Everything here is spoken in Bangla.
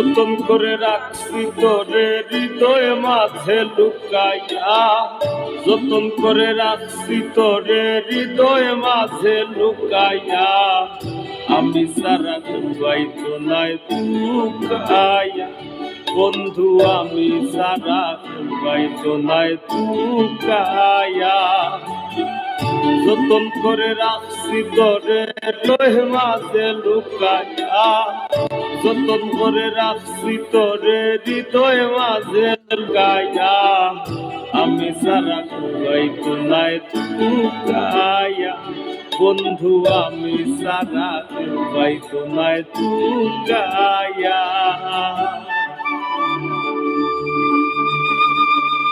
যতন করে রাখছি তোরে হৃদয় মাঝে লুকাইয়া, যতন করে রাখছি তোরে হৃদয় মাঝে লুকাইয়া, আমি সারা দুবাই তো নাই তুকাইয়া, বন্ধু আমি সারা দুবাই তো নাই তুকাইয়া। যতন করে রাখছি তোরে হৃদয় মাঝে লুকাইয়া, যতন করে রাখছি তোরে হৃদয় মাঝে লুকাইয়া, আমি সারা দুবাই তো নাই তুকাইয়া, বন্ধু আমি সারা দুবাই তো নাই তুকাইয়া।